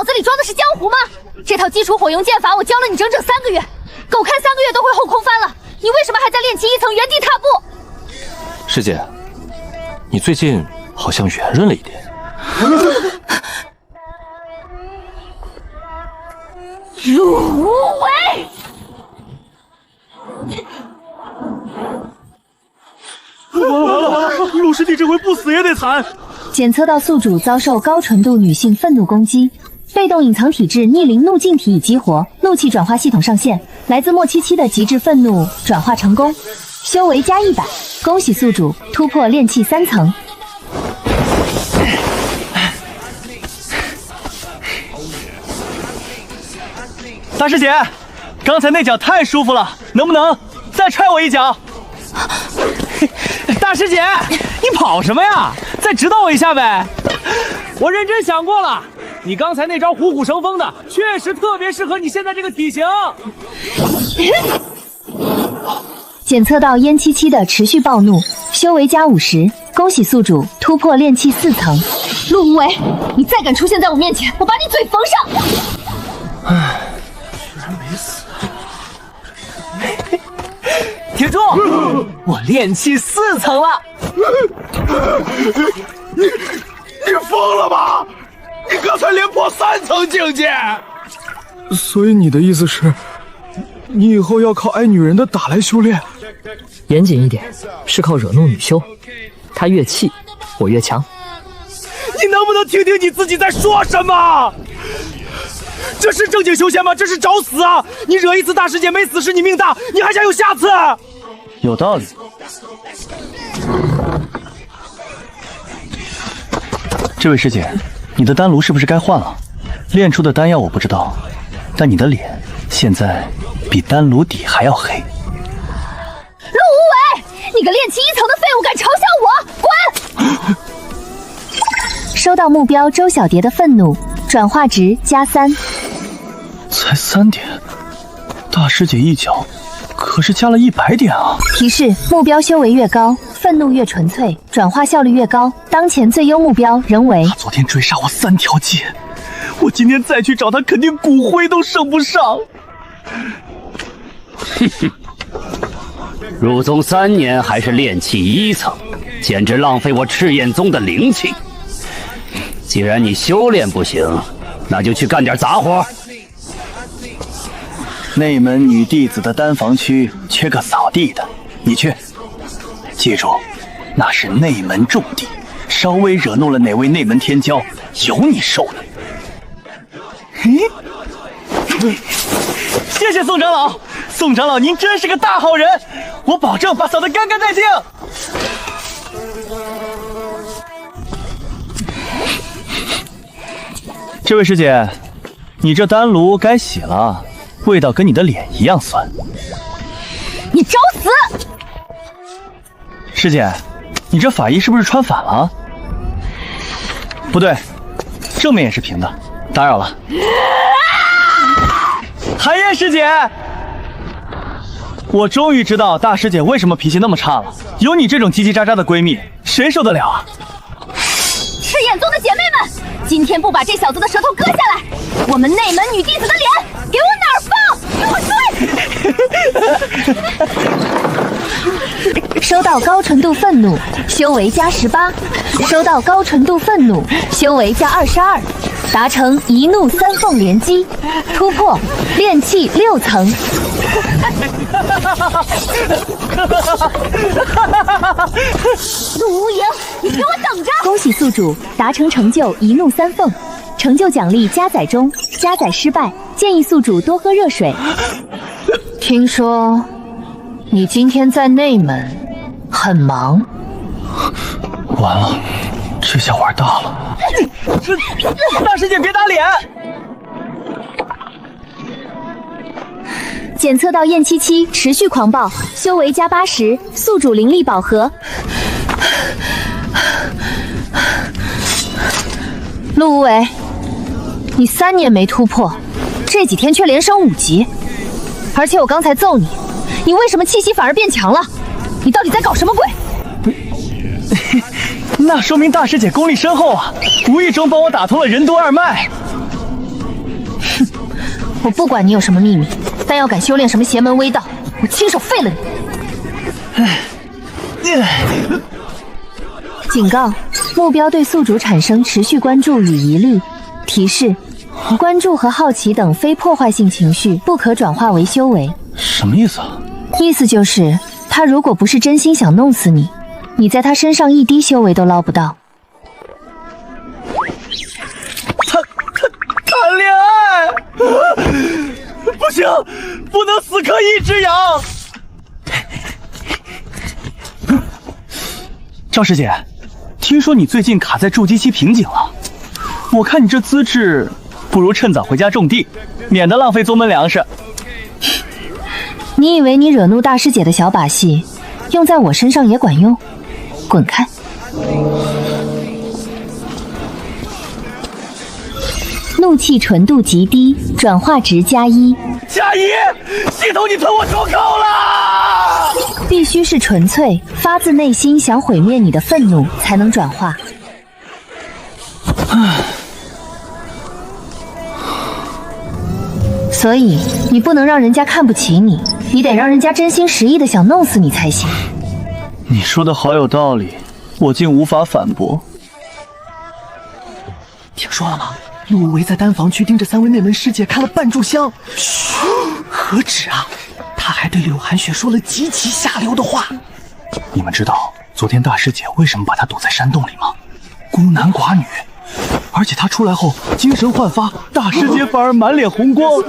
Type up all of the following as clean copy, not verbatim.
脑子里装的是江湖吗？这套基础火用剑法我教了你整整3个月，狗看3个月都会后空翻了，你为什么还在练气1层原地踏步？师姐，你最近好像圆润了一点。陆无为，陆师弟这回不死也得惨。检测到宿主遭受高纯度女性愤怒攻击，被动隐藏体质逆鳞怒劲体已激活，怒气转化系统上线，来自莫七七的极致愤怒转化成功，修为加100，恭喜宿主突破炼气3层。大师姐，刚才那脚太舒服了，能不能再踹我一脚？大师姐，你跑什么呀？再指导我一下呗！我认真想过了，你刚才那招虎虎生风的，确实特别适合你现在这个体型。检测到燕七七的持续暴怒，修为加50，恭喜宿主突破炼气4层。陆无为，你再敢出现在我面前，我把你嘴缝上！唉，居然没死！铁柱，我炼气4层了！你疯了吧？你刚才连破3层境界！所以你的意思是，你以后要靠挨女人的打来修炼？严谨一点，是靠惹怒女修，她越气，我越强。你能不能听听你自己在说什么？这是正经修仙吗？这是找死啊！你惹一次大师姐没死是你命大，你还想有下次？有道理。这位师姐，你的丹炉是不是该换了？炼出的丹药我不知道，但你的脸现在比丹炉底还要黑。陆无为，你个炼气1层的废物，敢嘲笑我，滚！收到目标周小蝶的愤怒，转化值+3。才3点，大师姐一脚可是加了100点啊！提示：目标修为越高，愤怒越纯粹，转化效率越高。当前最优目标仍为他昨天追杀我3条街，我今天再去找他，肯定骨灰都升不上。哼哼，入宗3年还是炼气1层，简直浪费我赤焰宗的灵气。既然你修炼不行，那就去干点杂活。内门女弟子的丹房区缺个扫地的，你去。记住，那是内门重地，稍微惹怒了哪位内门天骄，有你受的。谢谢宋长老，宋长老您真是个大好人，我保证把扫得干干净净。这位师姐，你这丹炉该洗了，味道跟你的脸一样酸。你找死！师姐，你这法衣是不是穿反了？不对，正面也是平的，打扰了。寒烟师姐，我终于知道大师姐为什么脾气那么差了。有你这种叽叽喳喳的闺蜜，谁受得了啊？赤焰宗的姐妹们，今天不把这小子的舌头割下来，我们内门女弟子的脸给我哪儿放？给我追！收到高纯度愤怒，修为+18；收到高纯度愤怒，修为+22，达成一怒3凤连击，突破炼气6层。陆无影，你给我等着！恭喜宿主达成成就一怒3凤，成就奖励加载中，加载失败建议宿主多喝热水。听说你今天在内门很忙，完了，这下玩大了。大师姐别打脸！检测到燕七七持续狂暴，修为+80，宿主灵力饱和。陆无为，你3年没突破，这几天却连升5级，而且我刚才揍你，你为什么气息反而变强了？你到底在搞什么鬼？那说明大师姐功力深厚啊，无意中帮我打通了任督2脉。我不管你有什么秘密，但要敢修炼什么邪门歪道，我亲手废了你！警告：目标对宿主产生持续关注与疑虑。提示：关注和好奇等非破坏性情绪不可转化为修为。什么意思啊？意思就是，他如果不是真心想弄死你，你在他身上一滴修为都捞不到。谈恋爱，不行，不能死磕一只羊。赵师姐，听说你最近卡在筑基期瓶颈了，我看你这资质，不如趁早回家种地，免得浪费宗门粮食。你以为你惹怒大师姐的小把戏，用在我身上也管用？滚开！怒气纯度极低，转化值+1。+1，系统你吞我收口了！必须是纯粹发自内心想毁灭你的愤怒才能转化。所以你不能让人家看不起你，你得让人家真心实意的想弄死你才行。你说的好有道理，我竟无法反驳。听说了吗？陆无为在丹房区盯着3位内门师姐看了半炷香。嘘，何止啊！他还对柳寒雪说了极其下流的话。你们知道昨天大师姐为什么把她堵在山洞里吗？孤男寡女，而且她出来后精神焕发，大师姐反而满脸红光。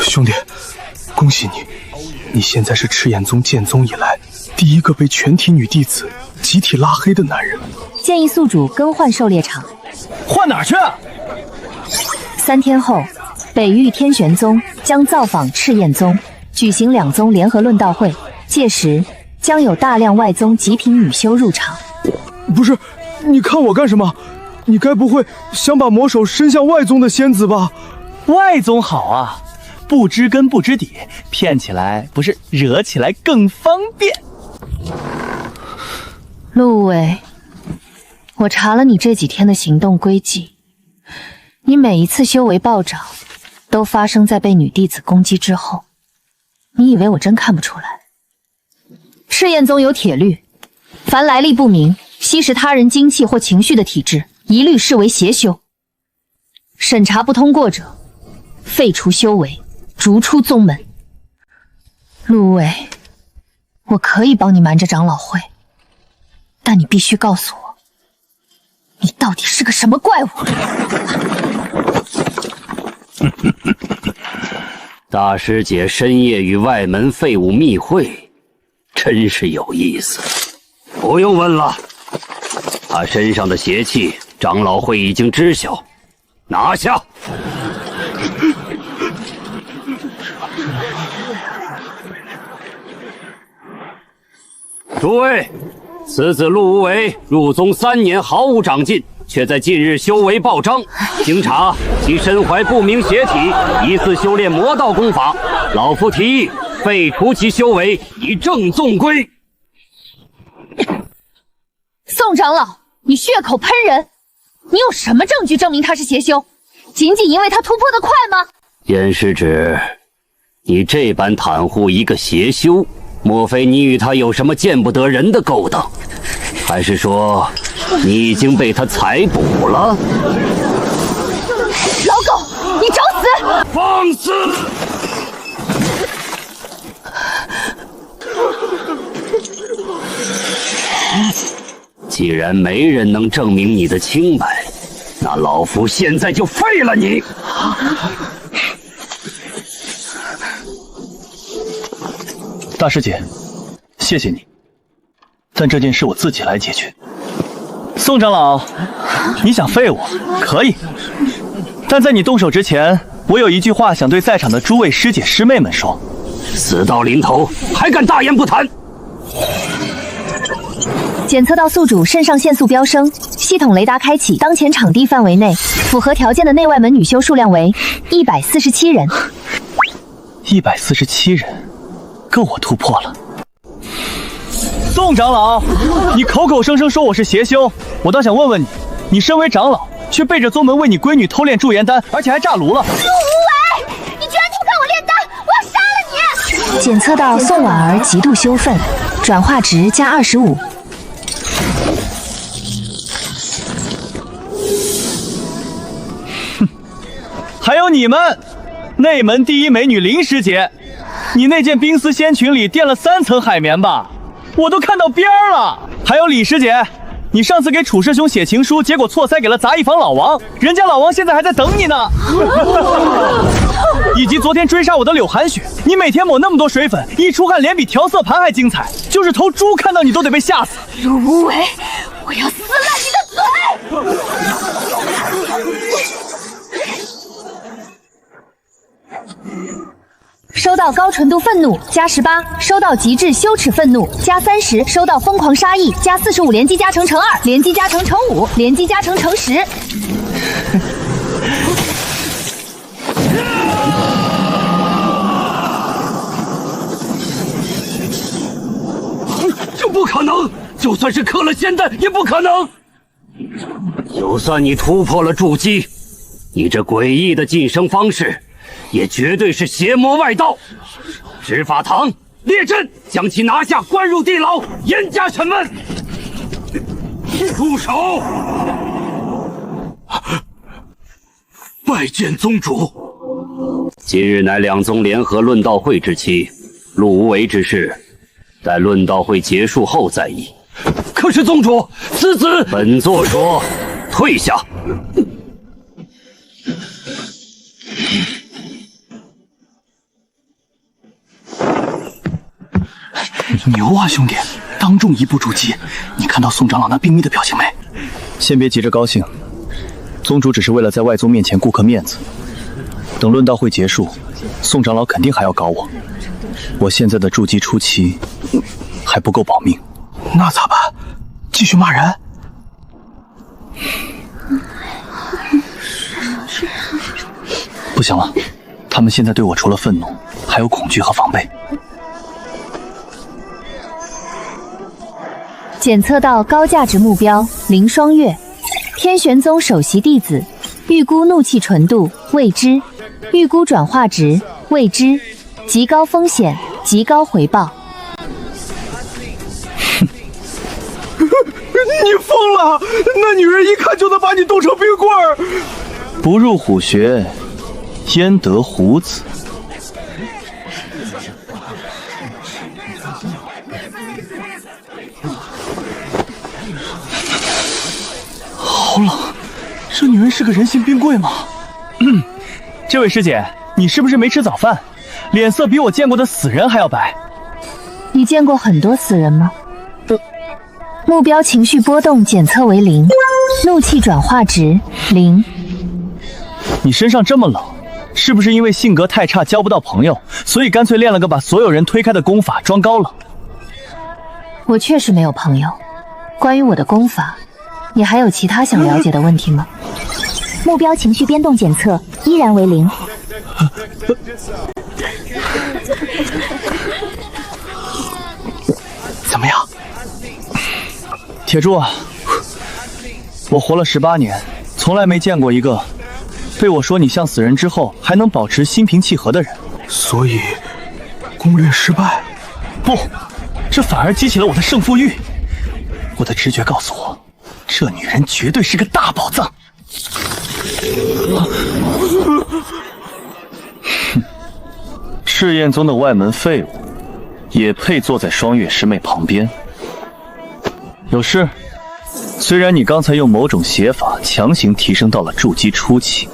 兄弟，恭喜你，你现在是赤焰宗建宗以来第一个被全体女弟子集体拉黑的男人。建议宿主更换狩猎场。换哪儿去？3天后，北域天玄宗将造访赤焰宗，举行2宗联合论道会，届时将有大量外宗极品女修入场。不是，你看我干什么？你该不会想把魔手伸向外宗的仙子吧？外宗好啊，不知根不知底，骗起来不是惹起来更方便。陆无为，我查了你这几天的行动轨迹，你每一次修为暴涨，都发生在被女弟子攻击之后。你以为我真看不出来？赤焰宗有铁律，凡来历不明、吸食他人精气或情绪的体质，一律视为邪修。审查不通过者，废除修为，逐出宗门。陆无为，我可以帮你瞒着长老会，但你必须告诉我，你到底是个什么怪物？大师姐深夜与外门废物密会，真是有意思。不用问了，他身上的邪气，长老会已经知晓。拿下！诸位，此子陆无为入宗3年毫无长进，却在近日修为暴涨。经查，其身怀不明邪体，疑似修炼魔道功法。老夫提议废除其修为，以正宗规。宋长老，你血口喷人！你有什么证据证明他是邪修？仅仅因为他突破得快吗？言师指，你这般袒护一个邪修，莫非你与他有什么见不得人的勾当？还是说你已经被他采捕了？老狗，你找死！放肆！既然没人能证明你的清白，那老夫现在就废了你！大师姐，谢谢你，但这件事我自己来解决。宋长老，你想废我可以，但在你动手之前，我有一句话想对在场的诸位师姐师妹们说。死到临头还敢大言不惭！检测到宿主肾上腺素飙升，系统雷达开启。当前场地范围内符合条件的内外门女修数量为147人。147人，够我突破了。宋长老，你口口声声说我是邪修，我倒想问问你，你身为长老，却背着宗门为你闺女偷炼驻颜丹，而且还炸炉了。无为，你居然偷看我炼丹，我要杀了你！检测到宋婉儿极度羞愤，转化值加25。还有你们，内门第一美女林师姐，你那件冰丝仙裙里垫了3层海绵吧？我都看到边儿了。还有李师姐，你上次给楚师兄写情书，结果错塞给了杂役房老王，人家老王现在还在等你呢。以及昨天追杀我的柳寒雪，你每天抹那么多水粉，一出汗脸比调色盘还精彩，就是头猪看到你都得被吓死。陆无为，我要撕烂你的嘴！收到高纯度愤怒加18，收到极致羞耻愤怒加30，收到疯狂杀意加45，连击加成乘2，连击加成乘5，连击加成乘10。这不可能！就算是刻了仙丹，也不可能！就算你突破了筑基，你这诡异的晋升方式，也绝对是邪魔外道。执法堂列阵，将其拿下，关入地牢，严加审问。住手！拜见宗主。今日乃两宗联合论道会之期，陆无为之事，待论道会结束后再议。可是宗主，此子本座说，退下。牛啊，兄弟！当众一步筑基，你看到宋长老那冰密的表情没？先别急着高兴，宗主只是为了在外宗面前顾客面子。等论道会结束，宋长老肯定还要搞我。我现在的筑基初期还不够保命，那咋办？继续骂人？不行了，他们现在对我除了愤怒，还有恐惧和防备。检测到高价值目标林双月，天玄宗首席弟子，预估怒气纯度未知，预估转化值未知，极高风险，极高回报。你疯了！那女人一看就能把你冻成冰棍儿。不入虎穴，焉得虎子？好冷，这女人是个人形冰柜吗？这位师姐，你是不是没吃早饭？脸色比我见过的死人还要白。你见过很多死人吗？目标情绪波动检测为0，怒气转化值0。你身上这么冷，是不是因为性格太差交不到朋友，所以干脆练了个把所有人推开的功法装高冷？我确实没有朋友。关于我的功法，你还有其他想了解的问题吗？目标情绪变动检测依然为0。怎么样？铁柱啊，我活了18年，从来没见过一个被我说你像死人之后还能保持心平气和的人。所以攻略失败？不，这反而激起了我的胜负欲。我的直觉告诉我，这女人绝对是个大宝藏。赤焰宗的外门废物，也配坐在双月师妹旁边？有事。虽然你刚才用某种邪法强行提升到了筑基初期，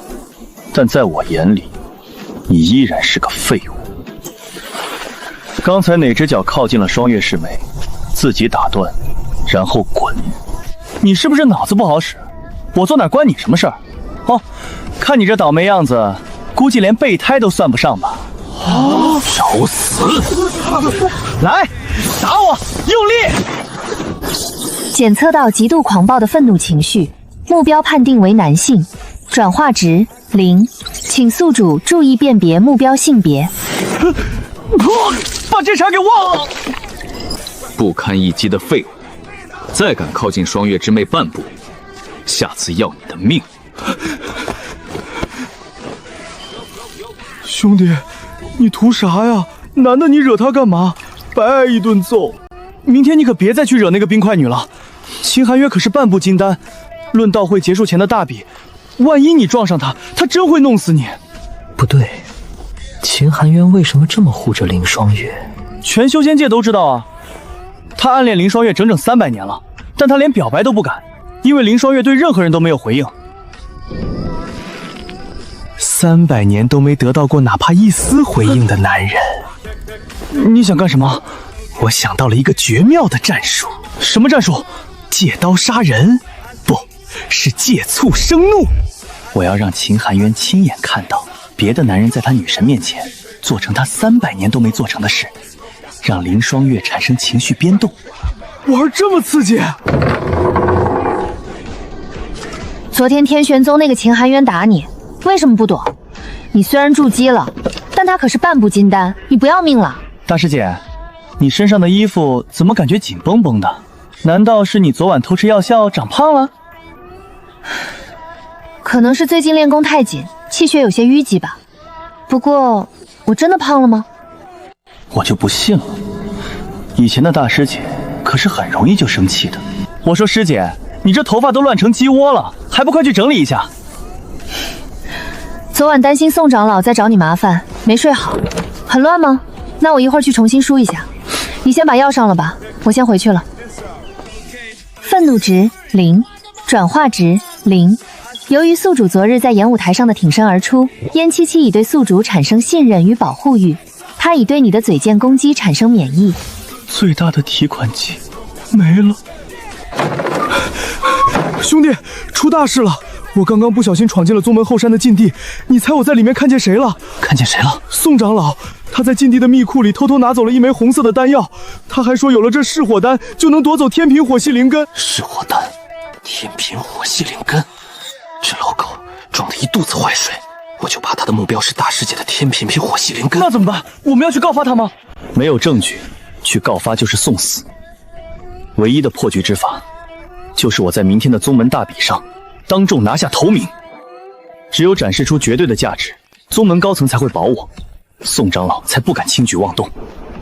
但在我眼里，你依然是个废物。刚才哪只脚靠近了双月师妹，自己打断，然后滚。你是不是脑子不好使？我坐哪关你什么事儿？哦，看你这倒霉样子，估计连备胎都算不上吧？找死！来，打我，用力！检测到极度狂暴的愤怒情绪，目标判定为男性，转化值0，请宿主注意辨别目标性别。把这茬给忘了！不堪一击的废物，再敢靠近双月之妹半步，下次要你的命。兄弟，你图啥呀？男的你惹他干嘛？白挨一顿揍。明天你可别再去惹那个冰块女了。秦寒月可是半步金丹，论到会结束前的大比，万一你撞上他，他真会弄死你。不对，秦寒渊为什么这么护着林双月？全修仙界都知道啊，他暗恋林双月整整300年了，但他连表白都不敢，因为林双月对任何人都没有回应。300年都没得到过哪怕一丝回应的男人，你想干什么？我想到了一个绝妙的战术。什么战术？借刀杀人，不是借醋生怒。我要让秦寒渊亲眼看到别的男人在他女神面前做成他300年都没做成的事，让林双月产生情绪变动。玩这么刺激？昨天天玄宗那个秦寒渊打你，为什么不躲？你虽然筑基了，但他可是半步金丹，你不要命了？大师姐，你身上的衣服怎么感觉紧绷绷的？难道是你昨晚偷吃药效长胖了？可能是最近练功太紧，气血有些淤积吧。不过，我真的胖了吗？我就不信了，以前的大师姐可是很容易就生气的。我说师姐，你这头发都乱成鸡窝了，还不快去整理一下？昨晚担心宋长老在找你麻烦，没睡好。很乱吗？那我一会儿去重新梳一下。你先把药上了吧，我先回去了。愤怒值0，转化值0。由于宿主昨日在演武台上的挺身而出，燕七七已对宿主产生信任与保护欲，他已对你的嘴剑攻击产生免疫。最大的提款机没了。兄弟，出大事了！我刚刚不小心闯进了宗门后山的禁地，你猜我在里面看见谁了？看见谁了？宋长老，他在禁地的密库里偷偷拿走了一枚红色的丹药，他还说有了这噬火丹就能夺走天品火系灵根。噬火丹，天品火系灵根，这老狗装的一肚子坏水，我就怕他的目标是大师姐的天品火系灵根。那怎么办？我们要去告发他吗？没有证据，去告发就是送死。唯一的破局之法，就是我在明天的宗门大比上当众拿下头名。只有展示出绝对的价值，宗门高层才会保我，宋长老才不敢轻举妄动。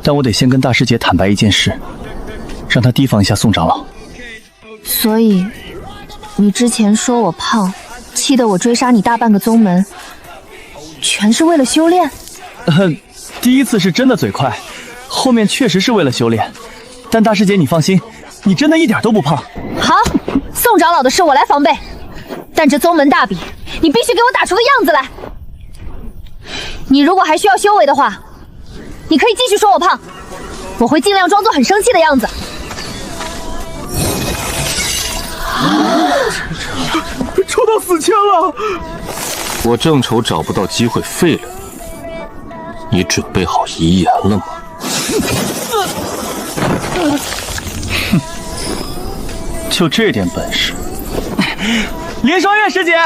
但我得先跟大师姐坦白一件事，让她提防一下宋长老。所以，你之前说我胖，气得我追杀你大半个宗门，全是为了修炼？第一次是真的嘴快，后面确实是为了修炼。但大师姐你放心，你真的一点都不胖。好，宋长老的事我来防备，但这宗门大比，你必须给我打出个样子来。你如果还需要修为的话，你可以继续说我胖，我会尽量装作很生气的样子。抽到死签了！我正愁找不到机会废了你，你准备好遗言了吗？就这点本事？林双月师姐，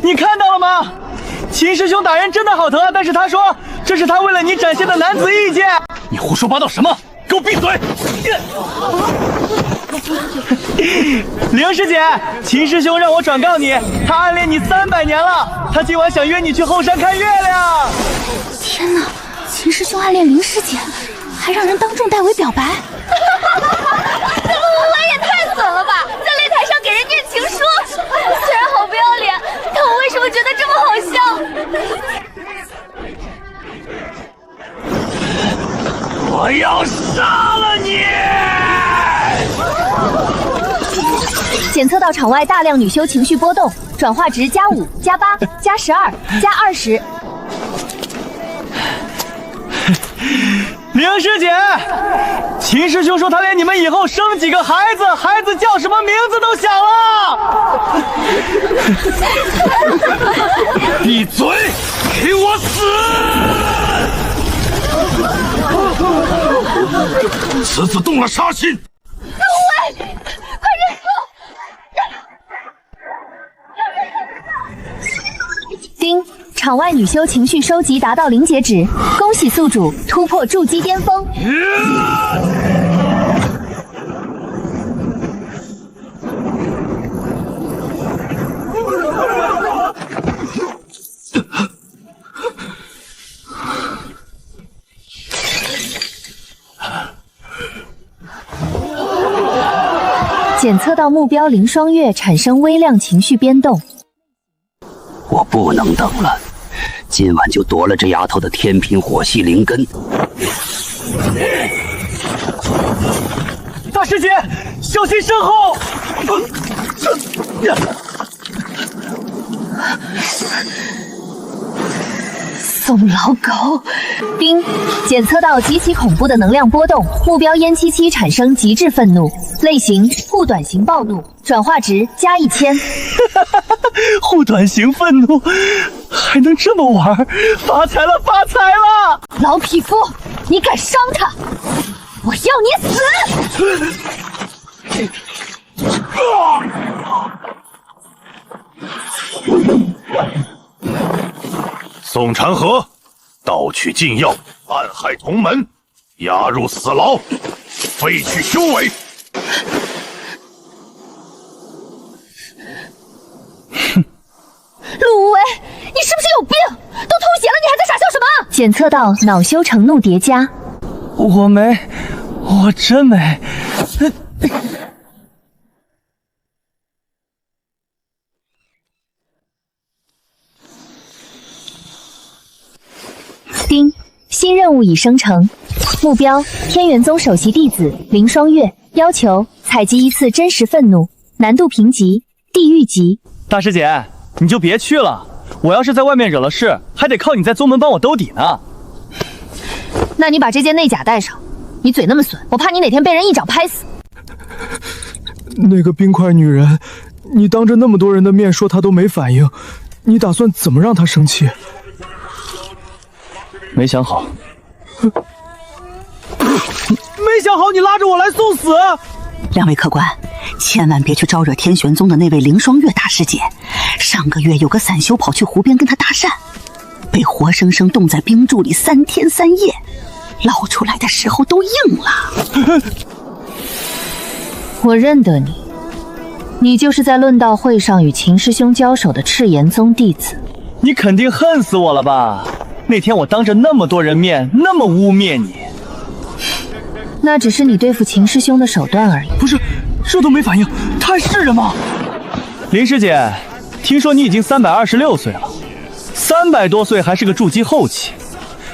你看到了吗？秦师兄打人真的好疼啊！但是他说这是他为了你展现的男子意见。你胡说八道什么？给我闭嘴！凌师姐，秦师兄让我转告你，他暗恋你300年了，他今晚想约你去后山看月亮。天哪，秦师兄暗恋林师姐，还让人当众代为表白。这个无赖也太损了吧，在擂台上给人念情书，虽然好不要脸，但我为什么觉得这么好笑？我要杀了你！检测到场外大量女修情绪波动，转化值+5、+8、+12、+20。凌师姐，秦师兄说他连你们以后生几个孩子叫什么名字都想了。闭嘴，给我死！此子动了杀心。喂，快认输！丁，场外女修情绪收集达到0截止，恭喜宿主突破筑基巅峰。检测到目标林双月产生微量情绪变动。我不能等了，今晚就夺了这丫头的天品火系灵根。大师姐，小心身后！宋老狗，丁，检测到极其恐怖的能量波动，目标燕七七产生极致愤怒，类型护短型暴怒，转化值加1000。护短型愤怒，还能这么玩？发财了，发财了！老匹夫，你敢伤他，我要你死！宋禅和，盗取禁药，暗害同门，押入死牢，废去修为。陆无为，你是不是有病？都吐血了，你还在傻笑什么？检测到恼羞成怒叠加。我没，我真没。丁，新任务已生成，目标天元宗首席弟子林双月，要求采集一次真实愤怒，难度评级地狱级。大师姐，你就别去了，我要是在外面惹了事，还得靠你在宗门帮我兜底呢。那你把这件内甲带上，你嘴那么损，我怕你哪天被人一掌拍死。那个冰块女人，你当着那么多人的面说她都没反应，你打算怎么让她生气？没想好。没想好，你拉着我来送死！两位客官，千万别去招惹天玄宗的那位凌霜月大师姐。上个月有个散修跑去湖边跟她搭讪，被活生生冻在冰柱里3天3夜，捞出来的时候都硬了。我认得你，你就是在论道会上与秦师兄交手的赤炎宗弟子。你肯定恨死我了吧？那天我当着那么多人面那么污蔑你，那只是你对付秦师兄的手段而已。不是，这都没反应，他还是人吗？林师姐，听说你已经326岁了，300多岁还是个筑基后期，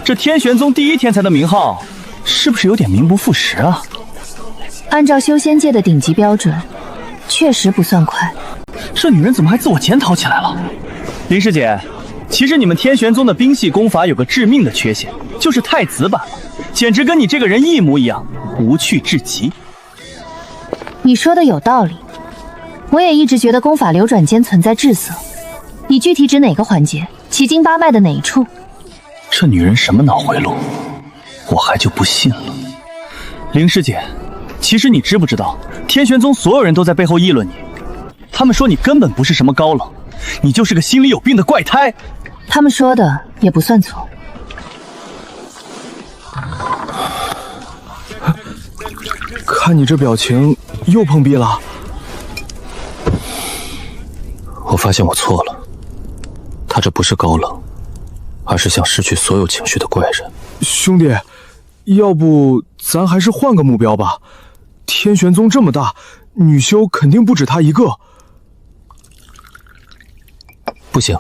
这天玄宗第1天才的名号，是不是有点名不副实啊？按照修仙界的顶级标准，确实不算快。这女人怎么还自我检讨起来了？林师姐，其实你们天玄宗的冰系功法有个致命的缺陷，就是太子版了，简直跟你这个人一模一样，无趣至极。你说的有道理，我也一直觉得功法流转间存在滞涩。你具体指哪个环节？奇经八脉的哪一处？这女人什么脑回路，我还就不信了。林师姐，其实你知不知道，天玄宗所有人都在背后议论你，他们说你根本不是什么高冷，你就是个心里有病的怪胎。他们说的也不算错。看你这表情，又碰壁了。我发现我错了，他这不是高冷，而是想失去所有情绪的怪人。兄弟，要不咱还是换个目标吧？天玄宗这么大，女修肯定不止他一个。不行，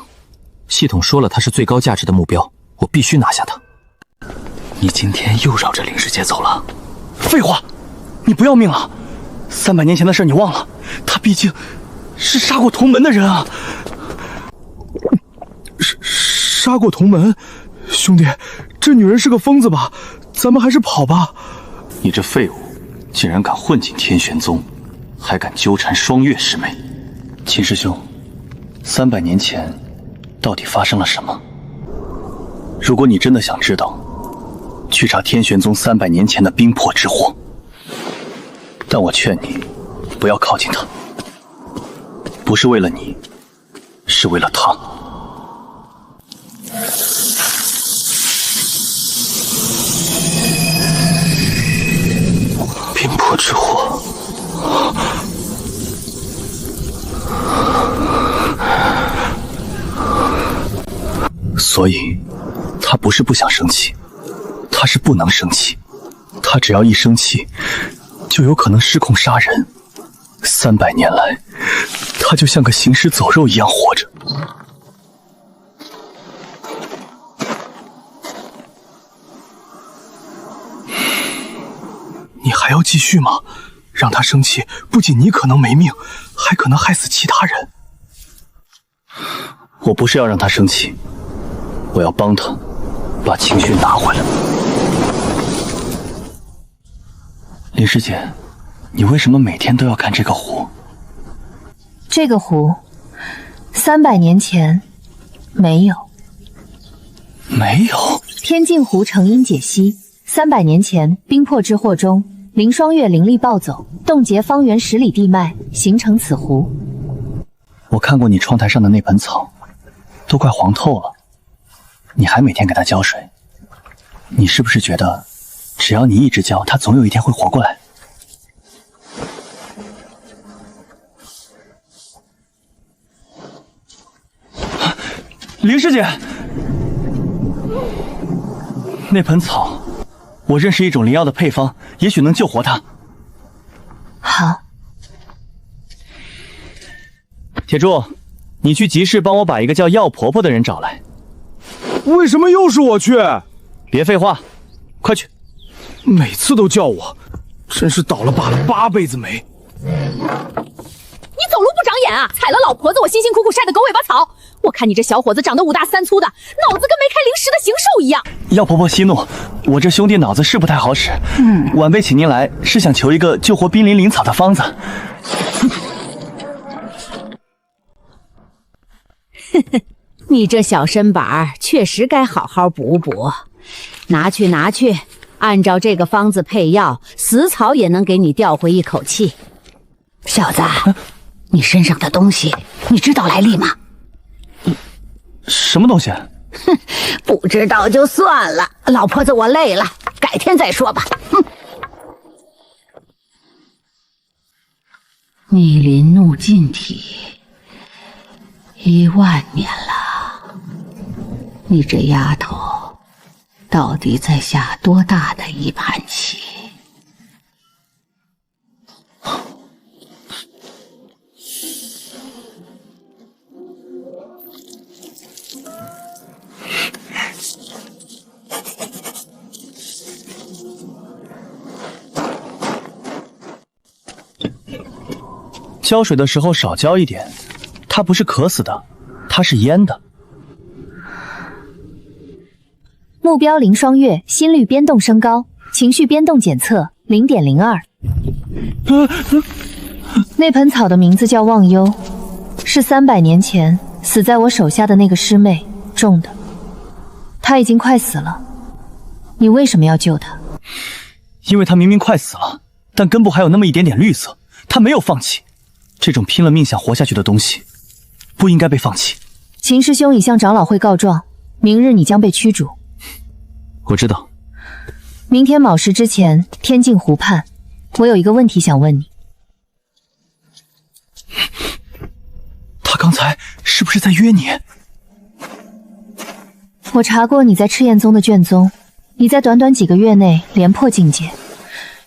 系统说了他是最高价值的目标，我必须拿下他。你今天又绕着林师姐走了？废话，你不要命了？300年前的事你忘了？他毕竟是杀过同门的人啊！杀过同门？兄弟，这女人是个疯子吧？咱们还是跑吧。你这废物，竟然敢混进天玄宗，还敢纠缠双月师妹！秦师兄，300年前到底发生了什么？如果你真的想知道，去查天玄宗300年前的冰魄之祸。但我劝你不要靠近他，不是为了你，是为了他。冰魄之祸，所以他不是不想生气，他是不能生气。他只要一生气，就有可能失控杀人。300年来，他就像个行尸走肉一样活着。你还要继续吗？让他生气，不仅你可能没命，还可能害死其他人。我不是要让他生气，我要帮他把情绪拿回来。林师姐，你为什么每天都要看这个湖？这个湖，300年前没有。没有？天镜湖成因解析，300年前冰魄之祸中，凌霜月灵力暴走，冻结方圆10里地脉，形成此湖。我看过你窗台上的那盆草，都快黄透了，你还每天给它浇水，你是不是觉得只要你一直浇，它总有一天会活过来？林师姐，那盆草，我认识一种灵药的配方，也许能救活它。好，铁柱，你去集市帮我把一个叫药婆婆的人找来。为什么又是我去？别废话，快去！每次都叫我，真是倒了爸了8辈子霉。你走路不长眼啊！踩了老婆子我辛辛苦苦晒的狗尾巴草。我看你这小伙子长得5大3粗的，脑子跟没开零食的行兽一样。药婆婆息怒，我这兄弟脑子是不太好使。晚辈请您来是想求一个救活濒临灵草的方子。你这小身板确实该好好补补，拿去，按照这个方子配药，死草也能给你调回一口气。小子，你身上的东西，你知道来历吗？什么东西？哼，不知道就算了，老婆子我累了，改天再说吧。哼。逆鳞怒尽体，10000年了，你这丫头到底在下多大的一盘棋？浇水的时候少浇一点，它不是渴死的，它是淹的。目标凌霜月，心率变动升高，情绪变动检测0.02。那盆草的名字叫忘忧，是300年前死在我手下的那个师妹种的。她已经快死了，你为什么要救她？因为她明明快死了，但根部还有那么一点点绿色，她没有放弃。这种拼了命想活下去的东西，不应该被放弃。秦师兄已向长老会告状，明日你将被驱逐。我知道。明天卯时之前，天镜湖畔，我有一个问题想问你。他刚才是不是在约你？我查过你在赤焰宗的卷宗，你在短短几个月内连破境界，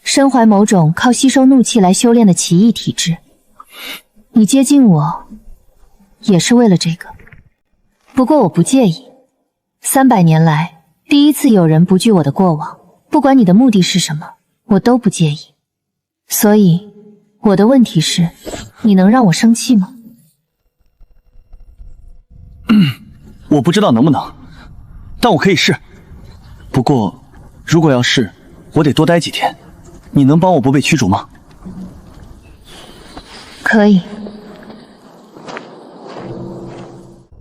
身怀某种靠吸收怒气来修炼的奇异体质。你接近我，也是为了这个。不过我不介意，300年来第一次有人不惧我的过往，不管你的目的是什么，我都不介意。所以，我的问题是，你能让我生气吗？我不知道能不能，但我可以试。不过，如果要试，我得多待几天。你能帮我不被驱逐吗？可以。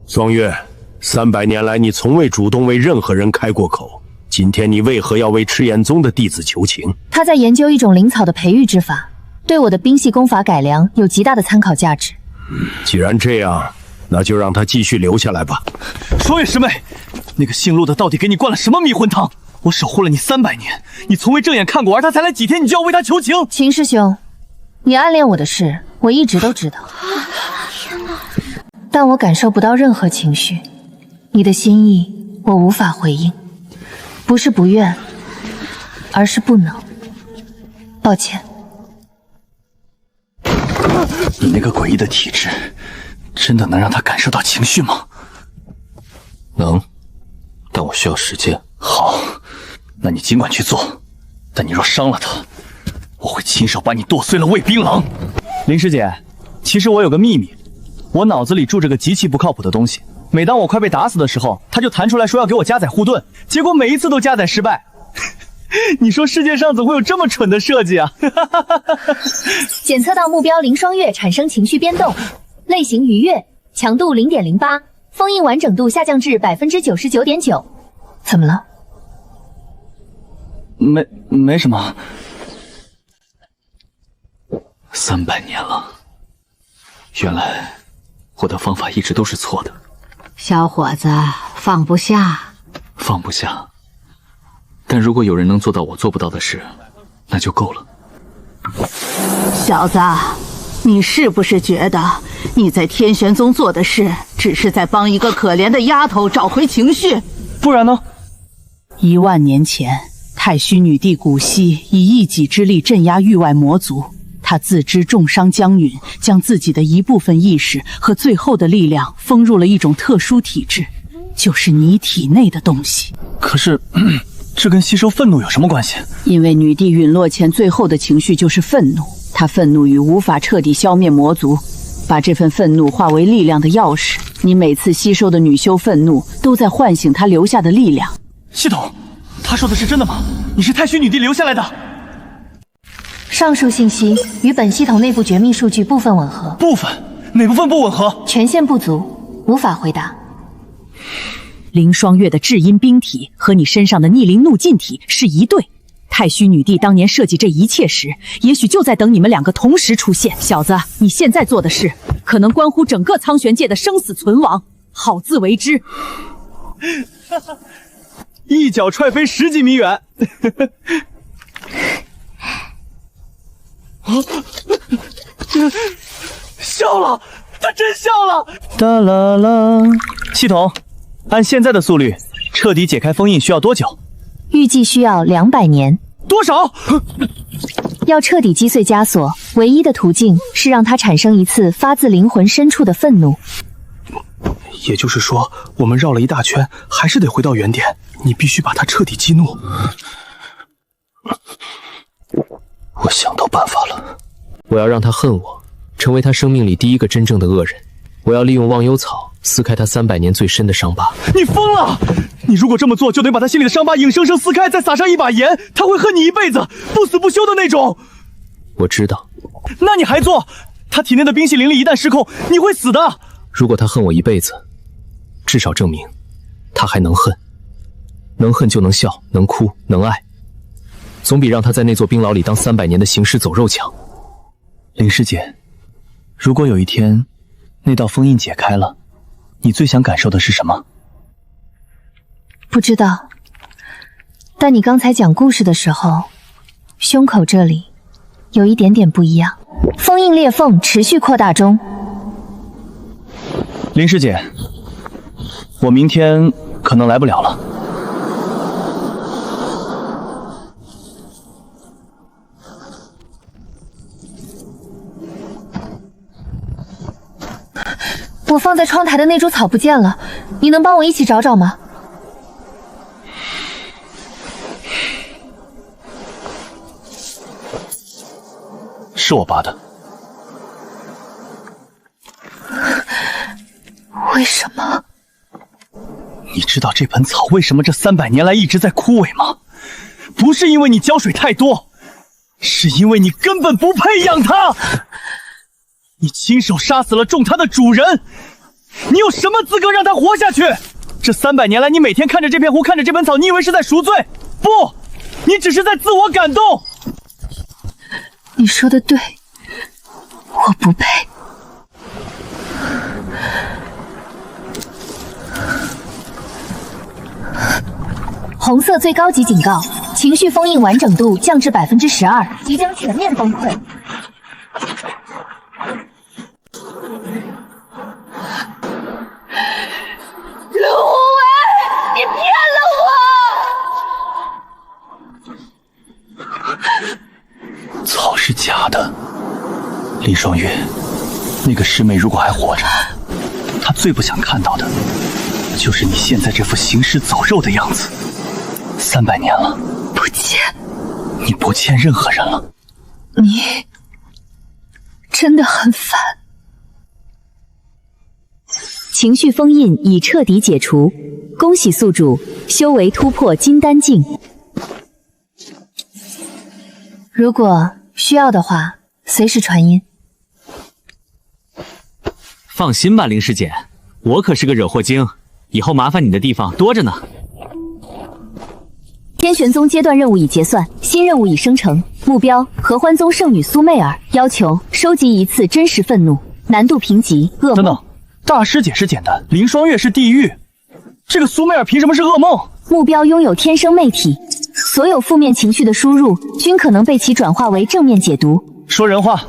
双月，300年来你从未主动为任何人开过口，今天你为何要为赤焰宗的弟子求情？他在研究一种灵草的培育之法，对我的冰系功法改良有极大的参考价值。既然这样，那就让他继续留下来吧。双月师妹，那个姓陆的到底给你灌了什么迷魂汤？我守护了你300年，你从未正眼看过，而他才来几天，你就要为他求情？秦师兄，你暗恋我的事，我一直都知道。但我感受不到任何情绪，你的心意我无法回应，不是不愿，而是不能。抱歉。你那个诡异的体质，真的能让他感受到情绪吗？能，但我需要时间。好，那你尽管去做，但你若伤了他，我会亲手把你剁碎了喂槟榔。林师姐，其实我有个秘密，我脑子里住着个极其不靠谱的东西。每当我快被打死的时候，他就弹出来说要给我加载护盾，结果每一次都加载失败。你说世界上怎么会有这么蠢的设计啊？检测到目标林双月产生情绪变动，类型愉悦，强度0.08，封印完整度下降至99.9%。怎么了？没什么。300年了，原来我的方法一直都是错的。小伙子，放不下。放不下。但如果有人能做到我做不到的事，那就够了。小子，你是不是觉得你在天玄宗做的事，只是在帮一个可怜的丫头找回情绪？不然呢？1万年前，太虚女帝古稀以一己之力镇压域外魔族，她自知重伤江允，将自己的一部分意识和最后的力量封入了一种特殊体质，就是你体内的东西。可是这跟吸收愤怒有什么关系？因为女帝陨落前最后的情绪就是愤怒，她愤怒于无法彻底消灭魔族，把这份愤怒化为力量的钥匙。你每次吸收的女修愤怒，都在唤醒她留下的力量。系统，他说的是真的吗？你是太虚女帝留下来的？上述信息与本系统内部绝密数据部分吻合。部分？哪部分不吻合？权限不足，无法回答。林双月的至阴冰体和你身上的逆鳞怒劲体是一对。太虚女帝当年设计这一切时，也许就在等你们两个同时出现。小子，你现在做的事，可能关乎整个苍玄界的生死存亡，好自为之。一脚踹飞10几米远。笑了，他真笑了。哒啦啦！系统，按现在的速率，彻底解开封印需要多久？预计需要200年。多少？要彻底击碎枷锁，唯一的途径是让它产生一次发自灵魂深处的愤怒。也就是说，我们绕了一大圈，还是得回到原点。你必须把他彻底激怒。我想到办法了，我要让他恨我，成为他生命里第一个真正的恶人。我要利用忘忧草撕开他300年最深的伤疤。你疯了！你如果这么做，就得把他心里的伤疤硬生生撕开，再撒上一把盐，他会恨你一辈子，不死不休的那种。我知道。那你还做？他体内的冰系灵力一旦失控，你会死的。如果他恨我一辈子，至少证明他还能恨。能恨就能笑，能哭，能爱，总比让他在那座冰牢里当300年的行尸走肉强。林师姐，如果有一天那道封印解开了，你最想感受的是什么？不知道，但你刚才讲故事的时候，胸口这里有一点点不一样。封印裂缝持续扩大中。林师姐，我明天可能来不了了。我放在窗台的那株草不见了，你能帮我一起找找吗？是我拔的。为什么？你知道这盆草为什么这300年来一直在枯萎吗？不是因为你浇水太多，是因为你根本不配养它。你亲手杀死了种它的主人，你有什么资格让它活下去？这300年来，你每天看着这片湖，看着这盆草，你以为是在赎罪？不，你只是在自我感动。你说的对，我不配。红色最高级警告：情绪封印完整度降至12%，即将全面崩溃。陆伟，你骗了草是假的，林双月，那个师妹如果还活着，她最不想看到的，就是你现在这副行尸走肉的样子。300年了，不见，你不见任何人了。你真的很烦。情绪封印已彻底解除，恭喜宿主修为突破金丹境。如果需要的话，随时传音。放心吧，林师姐，我可是个惹祸精，以后麻烦你的地方多着呢。天玄宗阶段任务已结算，新任务已生成。目标：合欢宗圣女苏媚儿。要求：收集1次真实愤怒，难度评级：噩梦。等等，大师姐是简单，林双月是地狱，这个苏媚儿凭什么是噩梦？目标：拥有天生媚体，所有负面情绪的输入均可能被其转化为正面解读。说人话，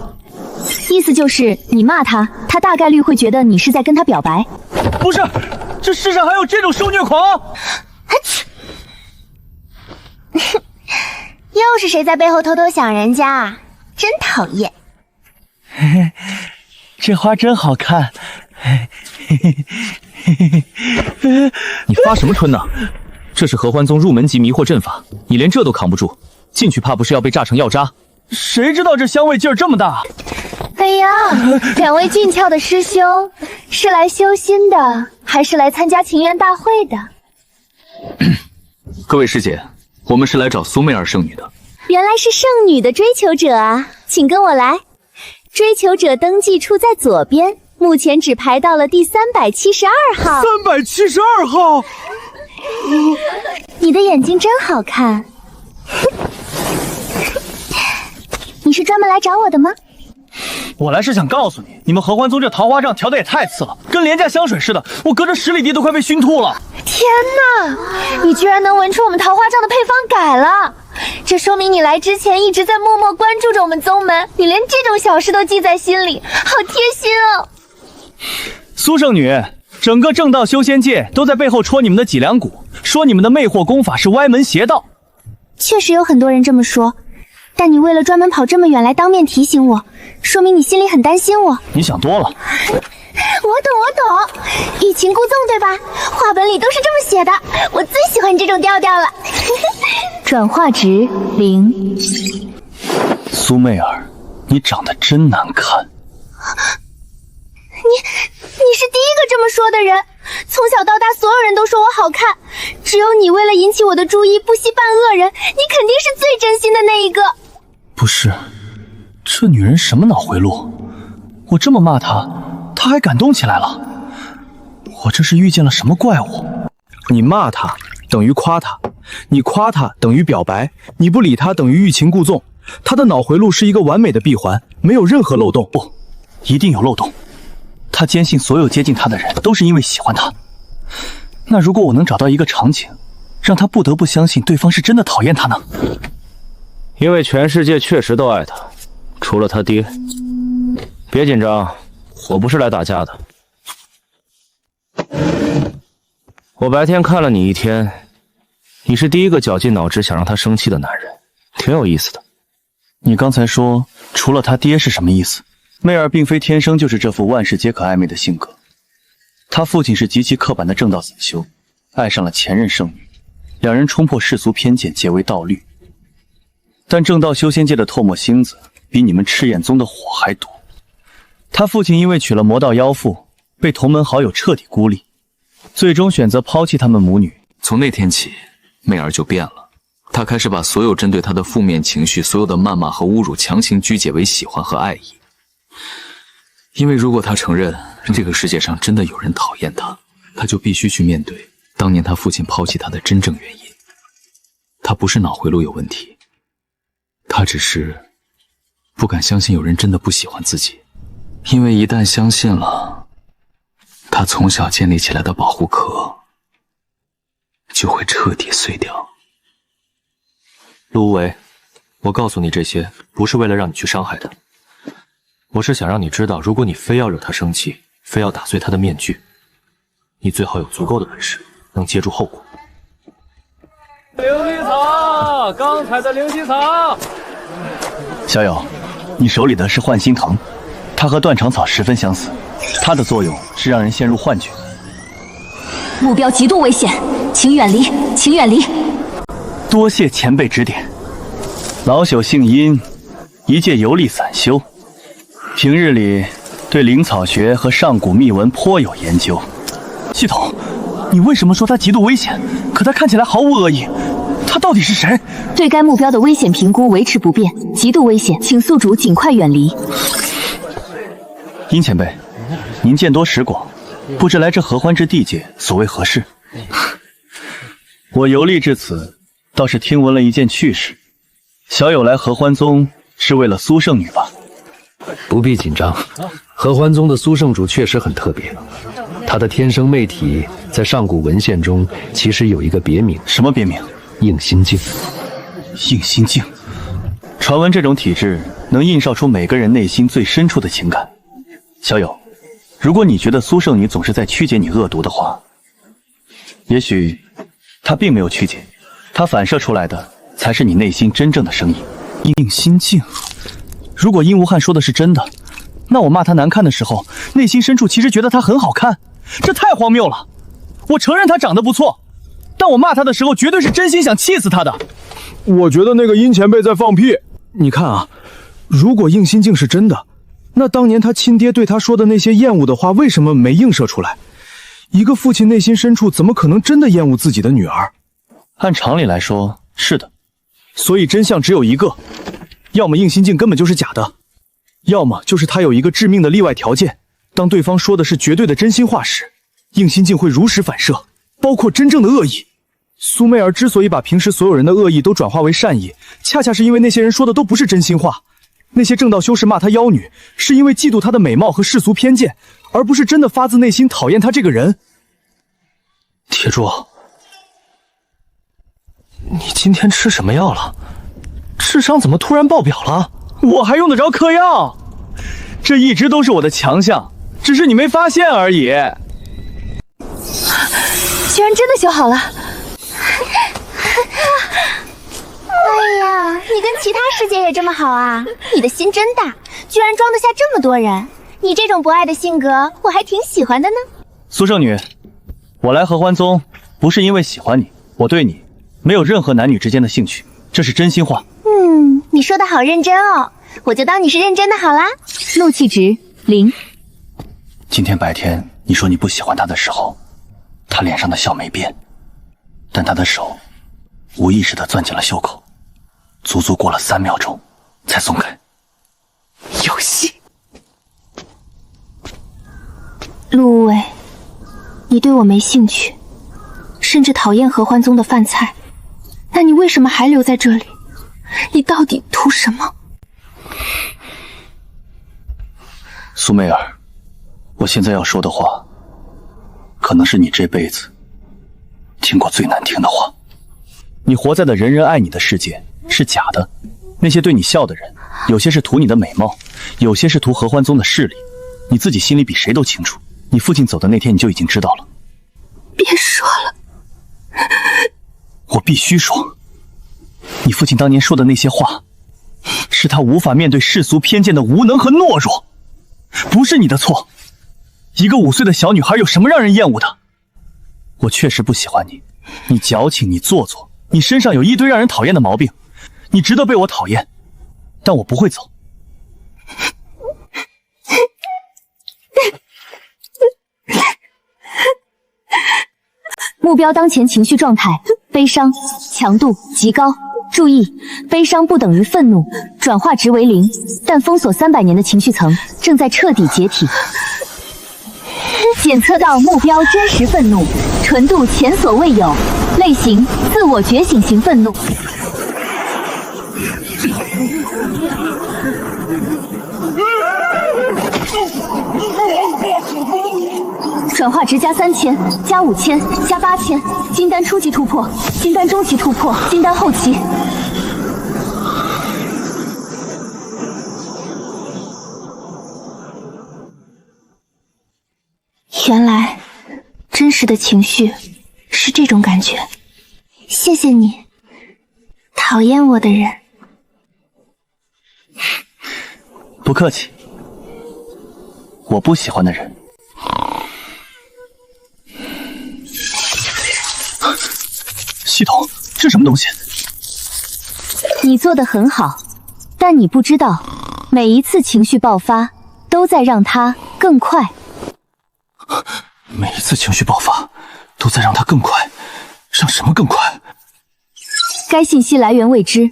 意思就是你骂他，他大概率会觉得你是在跟他表白。不是，这世上还有这种受虐狂？又是谁在背后偷偷想人家啊？真讨厌！这花真好看。你发什么春呢？这是合欢宗入门级迷惑阵法，你连这都扛不住，进去怕不是要被炸成药渣？谁知道这香味劲儿这么大？哎呀，两位俊俏的师兄，是来修心的，还是来参加情缘大会的？各位师姐，我们是来找苏媚儿圣女的。原来是圣女的追求者啊，请跟我来。追求者登记处在左边，目前只排到了第372号。372号。你的眼睛真好看。你是专门来找我的吗？我来是想告诉你，你们合欢宗这桃花帐调的也太次了，跟廉价香水似的，我隔着10里地都快被熏吐了。天哪，你居然能闻出我们桃花帐的配方改了，这说明你来之前一直在默默关注着我们宗门，你连这种小事都记在心里，好贴心哦。苏圣女，整个正道修仙界都在背后戳你们的脊梁骨，说你们的魅惑功法是歪门邪道。确实有很多人这么说，但你为了专门跑这么远来当面提醒我，说明你心里很担心我。你想多了。我懂，欲擒故纵对吧？话本里都是这么写的，我最喜欢这种调调了。转化值0。苏媚儿，你长得真难看。你是第一个这么说的人，从小到大所有人都说我好看，只有你为了引起我的注意不惜扮恶人，你肯定是最真心的那一个。不是，这女人什么脑回路？我这么骂她，她还感动起来了。我这是遇见了什么怪物？你骂她等于夸她，你夸她等于表白，你不理她等于欲擒故纵。她的脑回路是一个完美的闭环，没有任何漏洞。不，一定有漏洞。他坚信所有接近他的人都是因为喜欢他。那如果我能找到一个场景，让他不得不相信对方是真的讨厌他呢？因为全世界确实都爱他，除了他爹。别紧张，我不是来打架的。我白天看了你一天，你是第一个绞尽脑汁想让他生气的男人，挺有意思的。你刚才说除了他爹是什么意思？媚儿并非天生就是这副万事皆可暧昧的性格，他父亲是极其刻板的正道散修，爱上了前任圣女，两人冲破世俗偏见，结为道侣。但正道修仙界的唾沫星子比你们赤焰宗的火还毒。他父亲因为娶了魔道妖妇，被同门好友彻底孤立，最终选择抛弃他们母女。从那天起，媚儿就变了，她开始把所有针对她的负面情绪，所有的谩骂和侮辱强行曲解为喜欢和爱意。因为如果他承认这个世界上真的有人讨厌他，他就必须去面对当年他父亲抛弃他的真正原因。他不是脑回路有问题，他只是不敢相信有人真的不喜欢自己。因为一旦相信了，他从小建立起来的保护壳就会彻底碎掉。陆无为，我告诉你这些不是为了让你去伤害他，我是想让你知道，如果你非要惹他生气，非要打碎他的面具，你最好有足够的本事，能接住后果。灵犀草，刚采的灵犀草。小友，你手里的是幻心藤，它和断肠草十分相似，它的作用是让人陷入幻觉。目标极度危险，请远离，请远离。多谢前辈指点。老朽姓殷，一介游历散修，平日里对灵草学和上古秘文颇有研究。系统，你为什么说他极度危险？可他看起来毫无恶意，他到底是谁？对该目标的危险评估维持不变，极度危险，请宿主尽快远离。殷前辈，您见多识广，不知来这合欢之地界所谓何事？我游历至此，倒是听闻了一件趣事。小友来合欢宗是为了苏圣女吧？不必紧张，合欢宗的苏圣主确实很特别，她的天生媚体在上古文献中其实有一个别名。什么别名？映心镜。映心镜，传闻这种体质能映照出每个人内心最深处的情感。小友，如果你觉得苏圣女总是在曲解你恶毒的话，也许她并没有曲解，她反射出来的才是你内心真正的声音。映心镜，如果殷无憾说的是真的，那我骂他难看的时候，内心深处其实觉得他很好看，这太荒谬了。我承认他长得不错，但我骂他的时候绝对是真心想气死他的。我觉得那个殷前辈在放屁。你看啊，如果映心镜是真的，那当年他亲爹对他说的那些厌恶的话为什么没映射出来？一个父亲内心深处怎么可能真的厌恶自己的女儿？按常理来说是的，所以真相只有一个，要么映心镜根本就是假的，要么就是他有一个致命的例外条件，当对方说的是绝对的真心话时，映心镜会如实反射，包括真正的恶意。苏媚儿之所以把平时所有人的恶意都转化为善意，恰恰是因为那些人说的都不是真心话。那些正道修士骂她妖女，是因为嫉妒她的美貌和世俗偏见，而不是真的发自内心讨厌她这个人。铁柱，你今天吃什么药了？智商怎么突然爆表了？我还用得着嗑药？这一直都是我的强项，只是你没发现而已。居然真的修好了！哎呀，你跟其他师姐也这么好啊？你的心真大，居然装得下这么多人。你这种博爱的性格，我还挺喜欢的呢。苏圣女，我来合欢宗不是因为喜欢你，我对你没有任何男女之间的兴趣，这是真心话。你说的好认真哦，我就当你是认真的好啦。怒气值0。今天白天你说你不喜欢他的时候，他脸上的笑没变，但他的手无意识地攥紧了袖口，足足过了3秒钟才松开。有戏。陆无为，你对我没兴趣，甚至讨厌合欢宗的饭菜，那你为什么还留在这里？你到底图什么？苏媚儿，我现在要说的话，可能是你这辈子听过最难听的话。你活在的人人爱你的世界是假的，那些对你笑的人，有些是图你的美貌，有些是图合欢宗的势力，你自己心里比谁都清楚。你父亲走的那天你就已经知道了。别说了，我必须说，你父亲当年说的那些话，是他无法面对世俗偏见的无能和懦弱，不是你的错。一个5岁的小女孩有什么让人厌恶的？我确实不喜欢你，你矫情，你做作，你身上有一堆让人讨厌的毛病，你值得被我讨厌，但我不会走。目标当前情绪状态：悲伤，强度极高。注意，悲伤不等于愤怒，转化值为0，但封锁300年的情绪层正在彻底解体。检测到目标真实愤怒，纯度前所未有，类型自我觉醒型愤怒。转化值加3000，加5000，加8000，金丹初级突破，金丹中期突破，金丹后期。原来，真实的情绪是这种感觉。谢谢你，讨厌我的人。不客气。我不喜欢的人。系统，这什么东西？你做得很好，但你不知道，每一次情绪爆发都在让它更快。每一次情绪爆发都在让它更快，让什么更快？该信息来源未知，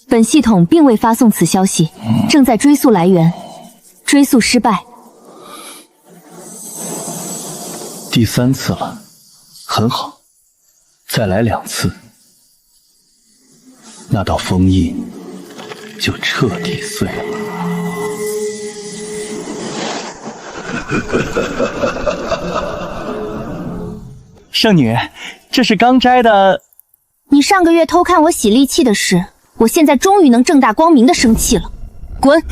本系统并未发送此消息，正在追溯来源，追溯失败。第3次了，很好，再来2次，那道封印就彻底碎了。圣女，这是刚摘的。你上个月偷看我洗利器的事，我现在终于能正大光明的生气了。滚！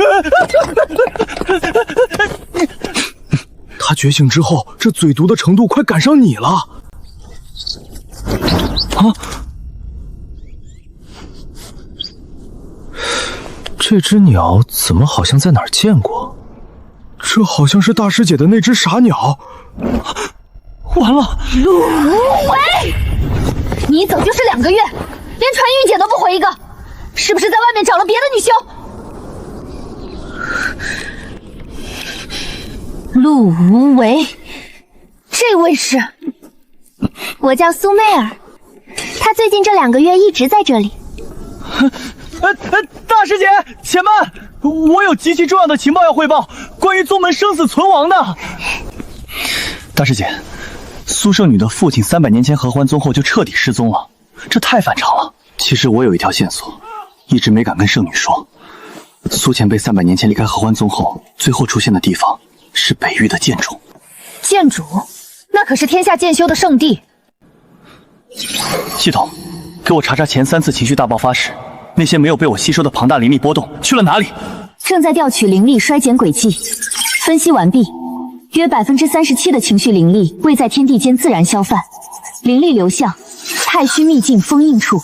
他觉醒之后，这嘴毒的程度快赶上你了。啊！这只鸟怎么好像在哪儿见过？这好像是大师姐的那只傻鸟。完了！陆无为，你走就是2个月，连传玉姐都不回一个，是不是在外面找了别的女修？陆无为，这位是？我叫苏媚儿，她最近这2个月一直在这里。大师姐，且慢，我有极其重要的情报要汇报，关于宗门生死存亡的。大师姐，苏圣女的父亲300年前合欢宗后就彻底失踪了，这太反常了。其实我有一条线索，一直没敢跟圣女说。苏前辈300年前离开合欢宗后，最后出现的地方是北域的剑主。剑主，那可是天下剑修的圣地。系统，给我查查前3次情绪大爆发时，那些没有被我吸收的庞大灵力波动去了哪里？正在调取灵力衰减轨迹，分析完毕。约37%的情绪灵力未在天地间自然消散，灵力流向太虚秘境封印处。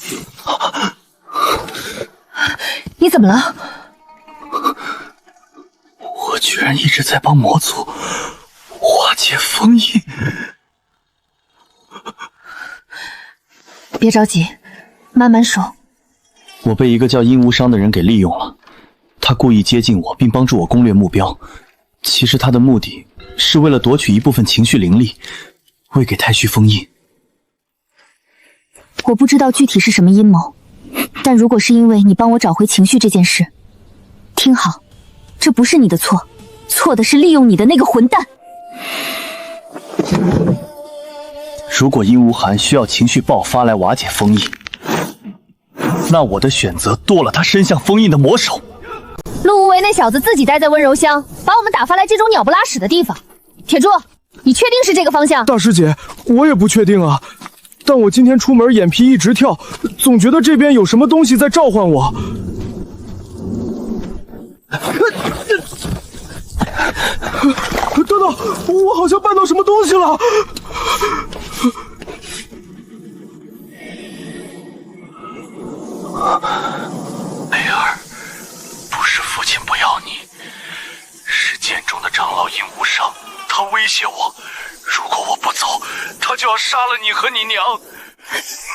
你怎么了？我居然一直在帮魔族化解封印。别着急，慢慢说。我被一个叫殷无伤的人给利用了，他故意接近我，并帮助我攻略目标。其实他的目的是为了夺取一部分情绪灵力，为给太虚封印。我不知道具体是什么阴谋，但如果是因为你帮我找回情绪这件事，听好，这不是你的错，错的是利用你的那个混蛋。如果殷无寒需要情绪爆发来瓦解封印，那我的选择多了他伸向封印的魔手。陆无为那小子自己待在温柔乡，把我们打发来这种鸟不拉屎的地方。铁柱，你确定是这个方向？大师姐，我也不确定啊，但我今天出门眼皮一直跳，总觉得这边有什么东西在召唤我。等等，我好像绊到什么东西了。梅儿，不是父亲不要你，是剑中的长老殷无伤，他威胁我，如果我不走，他就要杀了你和你娘。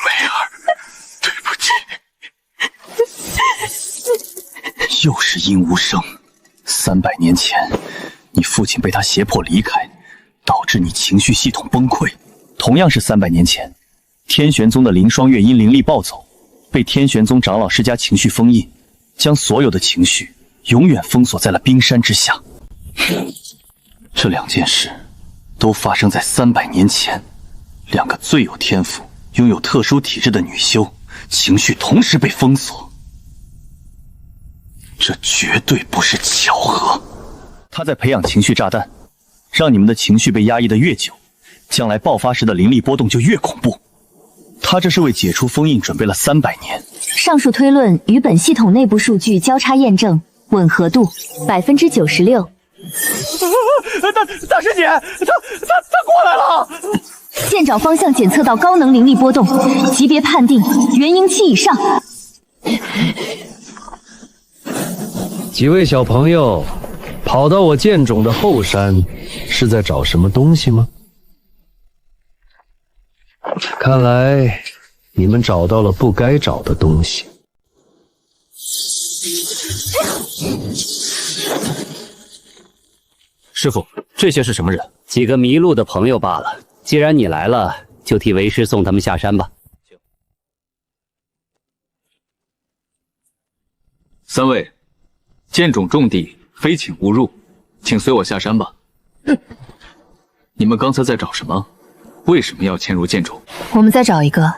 梅儿，对不起。又是殷无伤，300年前，你父亲被他胁迫离开，导致你情绪系统崩溃。同样是300年前，天玄宗的凌霜月因灵力暴走，被天玄宗长老施加情绪封印，将所有的情绪永远封锁在了冰山之下。这2件事都发生在300年前，2个最有天赋、拥有特殊体质的女修，情绪同时被封锁。这绝对不是巧合。他在培养情绪炸弹，让你们的情绪被压抑得越久，将来爆发时的灵力波动就越恐怖。他这是为解除封印准备了300年。上述推论与本系统内部数据交叉验证，吻合度96%。大师姐，他过来了！剑爪方向检测到高能灵力波动，级别判定元婴期以上。几位小朋友，跑到我剑冢的后山，是在找什么东西吗？看来你们找到了不该找的东西。师傅，这些是什么人？几个迷路的朋友罢了。既然你来了，就替为师送他们下山吧。三位，剑冢重地，非请勿入，请随我下山吧。你们刚才在找什么？为什么要迁入剑冢？我们在找一个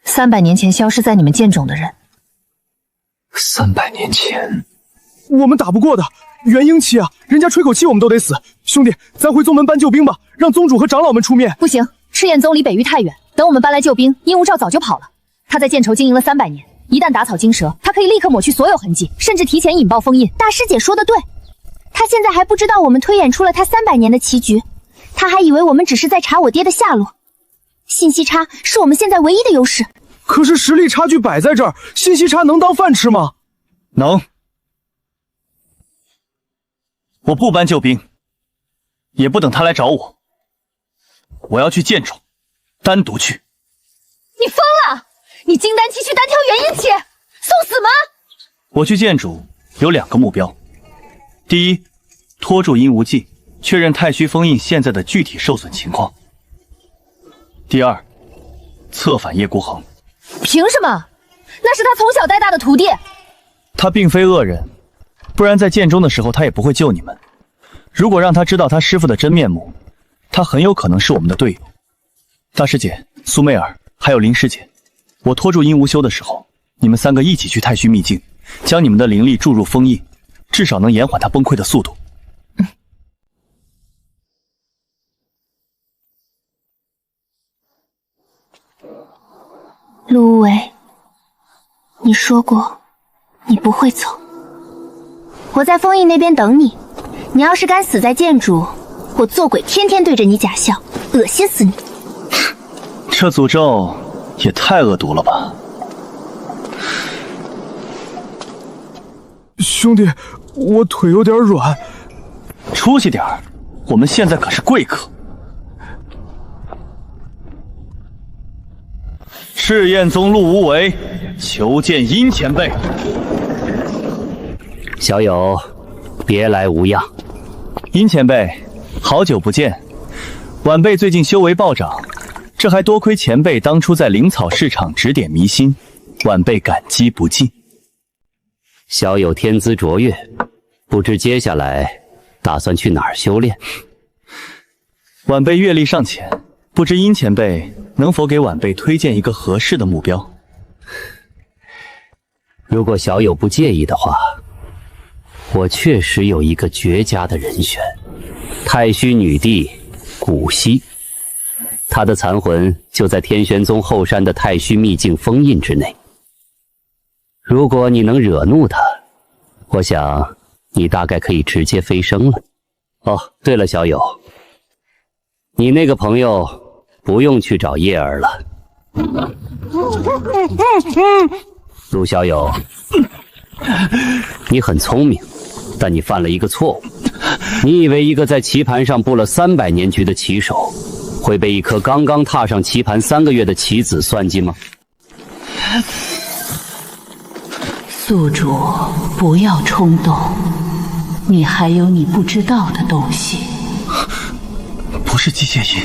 300年前消失在你们剑冢的人。300年前，我们打不过的。元婴期啊，人家吹口气我们都得死。兄弟，咱回宗门搬救兵吧，让宗主和长老们出面。不行，赤焰宗离北域太远，等我们搬来救兵，殷无照早就跑了。他在剑仇经营了300年，一旦打草惊蛇，他可以立刻抹去所有痕迹，甚至提前引爆封印。大师姐说的对，他现在还不知道我们推演出了他300年的棋局，他还以为我们只是在查我爹的下落。信息差是我们现在唯一的优势。可是实力差距摆在这儿，信息差能当饭吃吗？能。我不搬救兵，也不等他来找我。我要去剑冢，单独去。你疯了！你金丹期去单挑元婴期，送死吗？我去剑主有2个目标：第一，拖住殷无忌，确认太虚封印现在的具体受损情况；第二，策反叶孤恒。凭什么？那是他从小带大的徒弟。他并非恶人，不然在剑中的时候他也不会救你们。如果让他知道他师父的真面目，他很有可能是我们的队友。大师姐、苏媚儿还有林师姐，我拖住殷无休的时候，你们3个一起去太虚秘境，将你们的灵力注入封印，至少能延缓他崩溃的速度。陆无为，你说过你不会走，我在封印那边等你。你要是敢死在剑主，我做鬼天天对着你假笑，恶心死你！这诅咒也太恶毒了吧！兄弟，我腿有点软，出息点儿，我们现在可是贵客。赤焰宗陆无为求见殷前辈。小友，别来无恙。殷前辈，好久不见。晚辈最近修为暴涨，这还多亏前辈当初在灵草市场指点迷津，晚辈感激不尽。小友天资卓越，不知接下来打算去哪儿修炼？晚辈阅历尚浅，不知殷前辈能否给晚辈推荐一个合适的目标？如果小友不介意的话，我确实有一个绝佳的人选，太虚女帝古稀，她的残魂就在天玄宗后山的太虚秘境封印之内。如果你能惹怒她，我想你大概可以直接飞升了。哦，对了，小友，你那个朋友不用去找叶儿了。陆小友，你很聪明，但你犯了一个错误。你以为一个在棋盘上布了300年局的棋手，会被一颗刚刚踏上棋盘3个月的棋子算计吗？宿主，不要冲动，你还有你不知道的东西。不是机械音，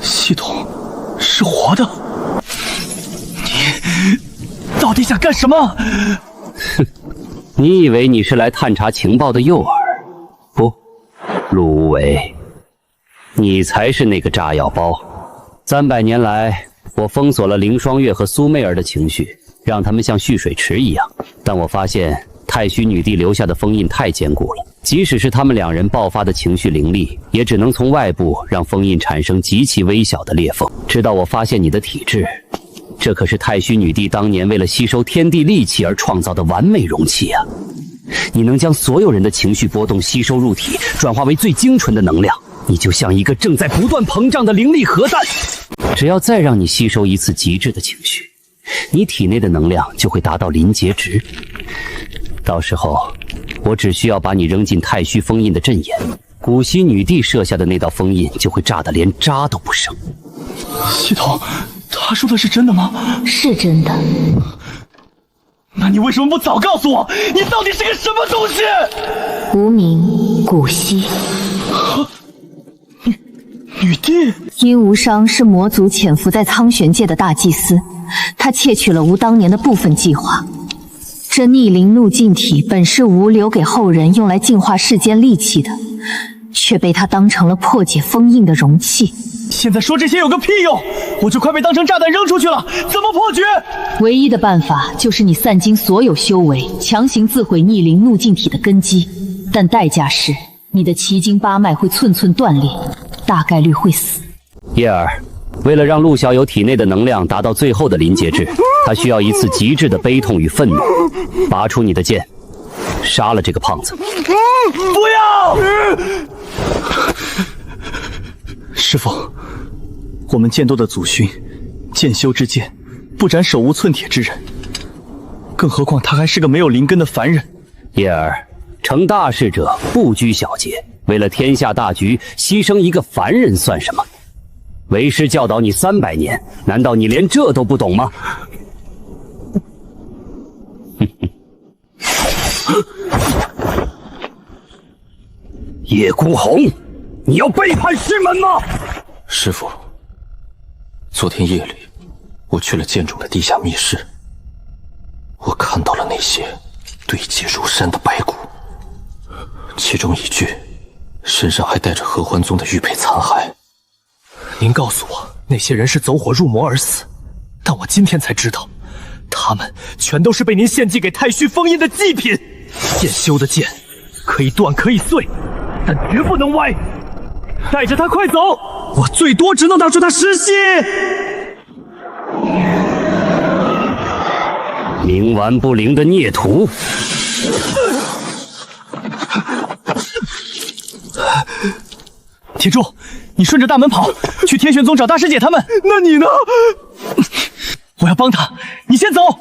系统是活的。你到底想干什么？哼，你以为你是来探查情报的诱饵？不，陆无为，你才是那个炸药包。300年来，我封锁了凌霜月和苏媚儿的情绪，让他们像蓄水池一样。但我发现太虚女帝留下的封印太坚固了，即使是他们2人爆发的情绪灵力，也只能从外部让封印产生极其微小的裂缝。直到我发现你的体质，这可是太虚女帝当年为了吸收天地戾气而创造的完美容器啊！你能将所有人的情绪波动吸收入体，转化为最精纯的能量，你就像一个正在不断膨胀的灵力核弹。只要再让你吸收一次极致的情绪，你体内的能量就会达到临界值。到时候，我只需要把你扔进太虚封印的阵眼，古稀女帝设下的那道封印就会炸得连渣都不剩。系统，他说的是真的吗？是真的。那你为什么不早告诉我？你到底是个什么东西？无名古稀。女帝殷无伤是魔族潜伏在苍玄界的大祭司，他窃取了吴当年的部分计划。这逆鳞怒劲体本是吴留给后人用来净化世间戾气的，却被他当成了破解封印的容器。现在说这些有个屁用！我就快被当成炸弹扔出去了，怎么破局？唯一的办法就是你散尽所有修为，强行自毁逆鳞怒劲体的根基，但代价是你的奇经八脉会寸寸断裂，大概率会死。叶儿，为了让陆小友体内的能量达到最后的临界值，他需要一次极致的悲痛与愤怒。拔出你的剑，杀了这个胖子。不要！师父，我们剑斗的祖训，剑修之剑，不斩手无寸铁之人。更何况他还是个没有灵根的凡人。叶儿，成大事者不拘小节，为了天下大局，牺牲一个凡人算什么？为师教导你300年，难道你连这都不懂吗？叶孤鸿，你要背叛师门吗？师父，昨天夜里我去了剑主的地下密室，我看到了那些堆积如山的白骨，其中一具身上还带着合欢宗的玉佩残骸。您告诉我，那些人是走火入魔而死，但我今天才知道，他们全都是被您献祭给太虚封印的祭品。剑修的剑可以断可以碎，但绝不能歪。带着他快走，我最多只能拿出他尸息。冥顽不灵的孽徒！铁柱，你顺着大门跑，去天玄宗找大师姐他们。那你呢？我要帮他，你先走。